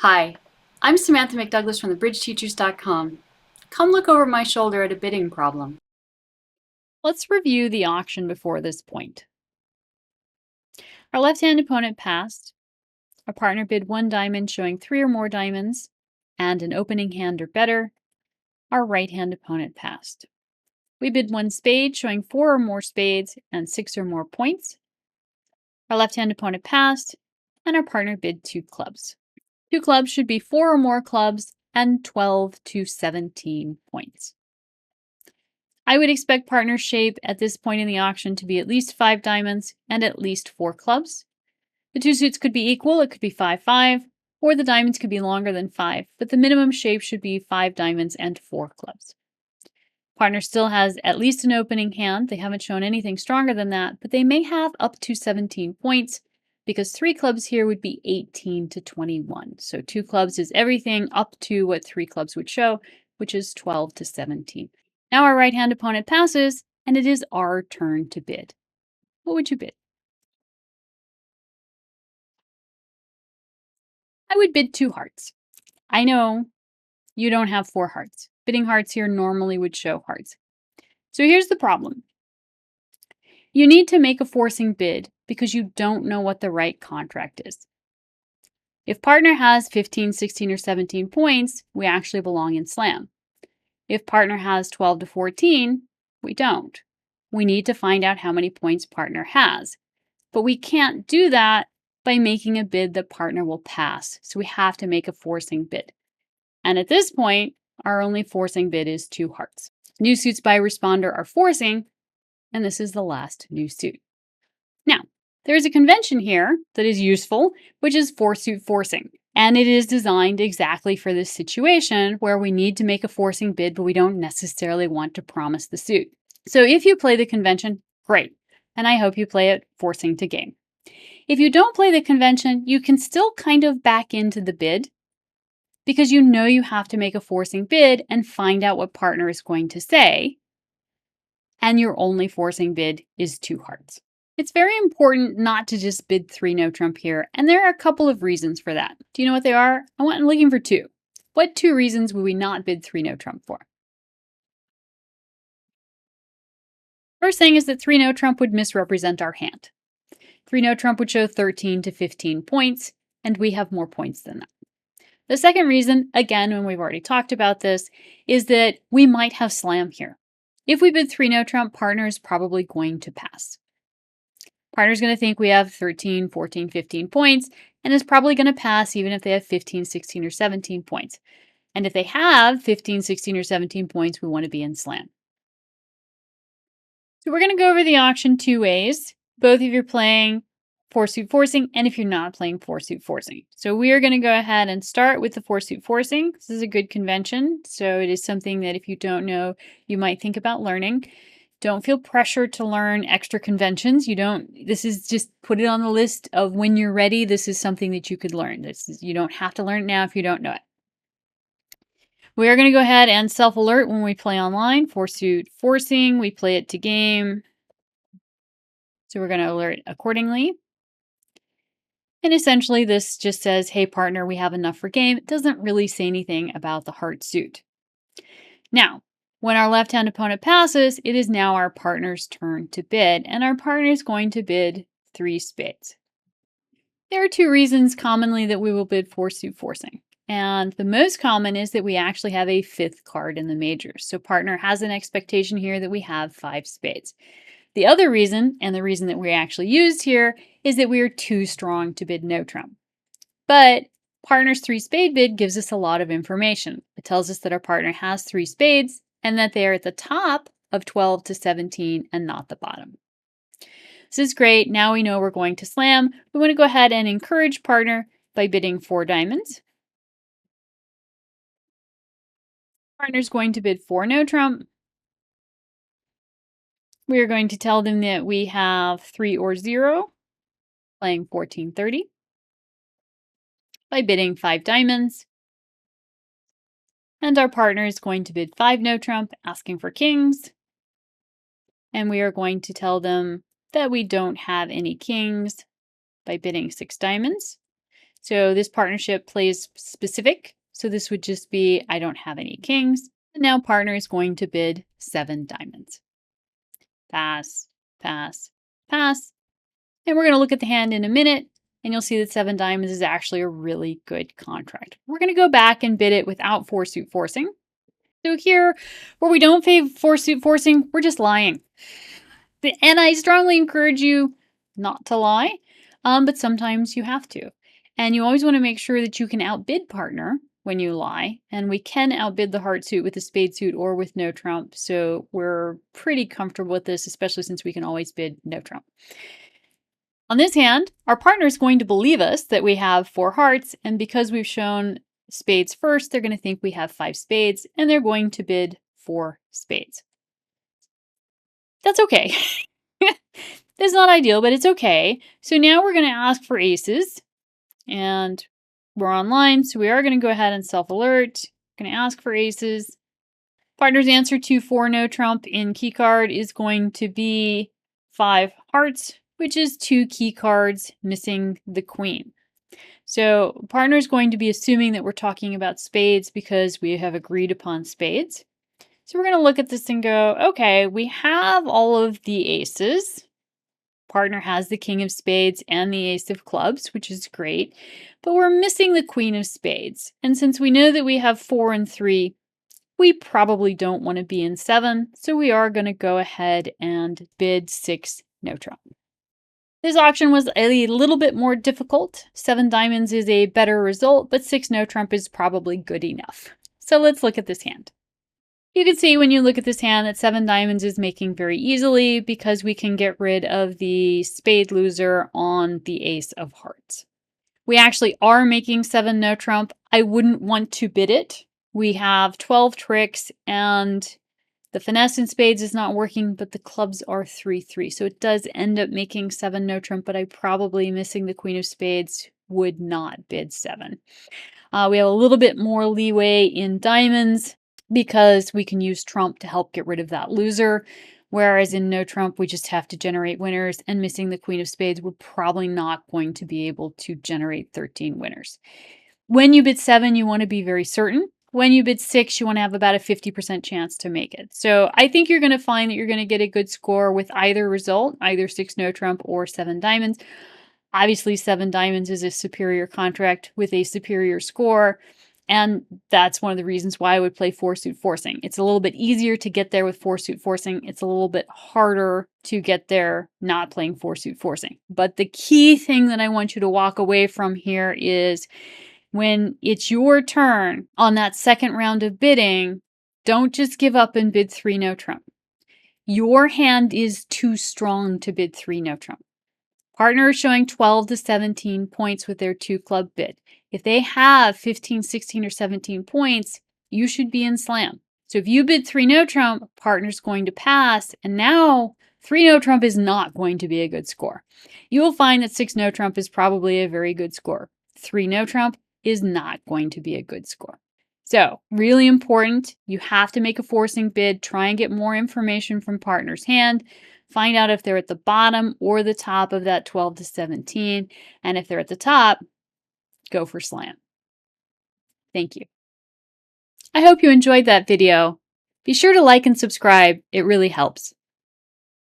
Hi, I'm Samantha McDouglas from thebridgeteachers.com. Come look over my shoulder at a bidding problem. Let's review the auction before this point. Our left-hand opponent passed. Our partner bid 1 diamond showing 3 or more diamonds and an opening hand or better. Our right-hand opponent passed. We bid 1 spade showing 4 or more spades and 6 or more points. Our left-hand opponent passed and our partner bid 2 clubs. 2 clubs should be 4 or more clubs and 12 to 17 points. I would expect partner shape at this point in the auction to be at least 5 diamonds and at least 4 clubs. The two suits could be equal, it could be 5-5, or the diamonds could be longer than 5, but the minimum shape should be 5 diamonds and 4 clubs. Partner still has at least an opening hand. They haven't shown anything stronger than that, but they may have up to 17 points because 3 clubs here would be 18 to 21. So 2 clubs is everything up to what 3 clubs would show, which is 12 to 17. Now our right-hand opponent passes, and it is our turn to bid. What would you bid? I would bid 2 hearts. I know you don't have 4 hearts. Bidding hearts here normally would show hearts. So here's the problem. You need to make a forcing bid because you don't know what the right contract is. If partner has 15, 16, or 17 points, we actually belong in slam. If partner has 12 to 14, we don't. We need to find out how many points partner has. But we can't do that by making a bid that partner will pass. So we have to make a forcing bid. And at this point, our only forcing bid is 2 hearts. New suits by responder are forcing, and this is the last new suit. Now, there is a convention here that is useful, which is 4-suit forcing. And it is designed exactly for this situation where we need to make a forcing bid, but we don't necessarily want to promise the suit. So if you play the convention, great. And I hope you play it forcing to game. If you don't play the convention, you can still kind of back into the bid because you know you have to make a forcing bid and find out what partner is going to say. And your only forcing bid is 2 hearts. It's very important not to just bid 3 no trump here, and there are a couple of reasons for that. Do you know what they are? I'm looking for 2. What 2 reasons would we not bid 3 no trump for? First thing is that 3 no trump would misrepresent our hand. 3 no trump would show 13 to 15 points, and we have more points than that. The second reason, again, when we've already talked about this, is that we might have slam here. If we bid 3 no trump, partner is probably going to pass. Partner's going to think we have 13, 14, 15 points, and is probably going to pass even if they have 15, 16, or 17 points. And if they have 15, 16, or 17 points, we want to be in slam. So we're going to go over the auction 2 ways. Both if you're playing 4-suit forcing and if you're not playing 4-suit forcing. So we are going to go ahead and start with the 4-suit forcing. This is a good convention, so it is something that if you don't know, you might think about learning. Don't feel pressured to learn extra conventions. This is just put it on the list of when you're ready. This is something that you could learn. You don't have to learn it now if you don't know it. We are going to go ahead and self-alert when we play online. 4-suit forcing, we play it to game. So we're going to alert accordingly. And essentially this just says, hey partner, we have enough for game. It doesn't really say anything about the heart suit. Now, when our left-hand opponent passes, it is now our partner's turn to bid, and our partner is going to bid 3 spades. There are 2 reasons commonly that we will bid 4-suit forcing. And the most common is that we actually have a 5th card in the majors. So partner has an expectation here that we have 5 spades. The other reason, and the reason that we actually used here, is that we are too strong to bid no trump. But partner's 3 spade bid gives us a lot of information. It tells us that our partner has 3 spades and that they are at the top of 12 to 17 and not the bottom. This is great. Now we know we're going to slam. We want to go ahead and encourage partner by bidding 4 diamonds. Partner's going to bid 4 no trump. We are going to tell them that we have 3 or 0, playing 14-30, by bidding 5 diamonds. And our partner is going to bid 5 no trump, asking for kings. And we are going to tell them that we don't have any kings by bidding 6 diamonds. So this partnership plays specific. So this would just be, I don't have any kings. And now partner is going to bid 7 diamonds. Pass, pass, pass. And we're going to look at the hand in a minute, and you'll see that 7 diamonds is actually a really good contract. We're going to go back and bid it without 4-suit forcing. So here, where we don't favor 4-suit forcing, we're just lying. And I strongly encourage you not to lie, but sometimes you have to. And you always want to make sure that you can outbid partner when you lie. And we can outbid the heart suit with the spade suit or with no trump. So we're pretty comfortable with this, especially since we can always bid no trump. On this hand, our partner is going to believe us that we have 4 hearts. And because we've shown spades first, they're going to think we have 5 spades, and they're going to bid 4 spades. That's okay. It's not ideal, but it's okay. So now we're going to ask for aces, and we're online, so we are going to go ahead and self-alert. Going to ask for aces. Partner's answer to 4 no trump in key card is going to be 5 hearts, which is 2 key cards missing the queen. So partner is going to be assuming that we're talking about spades because we have agreed upon spades. So we're going to look at this and go, okay, we have all of the aces. Partner has the king of spades and the ace of clubs, which is great, but we're missing the queen of spades. And since we know that we have 4 and 3, we probably don't want to be in 7, so we are going to go ahead and bid 6 no trump. This auction was a little bit more difficult. 7 diamonds is a better result, but 6 no trump is probably good enough. So let's look at this hand. You can see when you look at this hand that 7 diamonds is making very easily because we can get rid of the spade loser on the ace of hearts. We actually are making 7 no trump. I wouldn't want to bid it. We have 12 tricks and the finesse in spades is not working, but the clubs are 3-3. So it does end up making 7 no trump, but I probably, missing the queen of spades, would not bid 7. We have a little bit more leeway in diamonds because we can use trump to help get rid of that loser. Whereas in no trump, we just have to generate winners, and missing the queen of spades, we're probably not going to be able to generate 13 winners. When you bid 7, you want to be very certain. When you bid 6, you want to have about a 50% chance to make it. So I think you're going to find that you're going to get a good score with either result, either 6 no trump or 7 diamonds. Obviously, 7 diamonds is a superior contract with a superior score. And that's one of the reasons why I would play 4-suit forcing. It's a little bit easier to get there with 4-suit forcing. It's a little bit harder to get there not playing 4-suit forcing. But the key thing that I want you to walk away from here is when it's your turn on that second round of bidding, don't just give up and bid 3 no trump. Your hand is too strong to bid 3 no trump. Partner is showing 12 to 17 points with their 2 club bid. If they have 15, 16, or 17 points, you should be in slam. So if you bid 3 no trump, partner's going to pass, and now 3 no trump is not going to be a good score. You will find that 6 no trump is probably a very good score. 3 no trump is not going to be a good score. So really important, you have to make a forcing bid, try and get more information from partner's hand. Find out if they're at the bottom or the top of that 12 to 17. And if they're at the top, go for slam. Thank you. I hope you enjoyed that video. Be sure to like and subscribe. It really helps.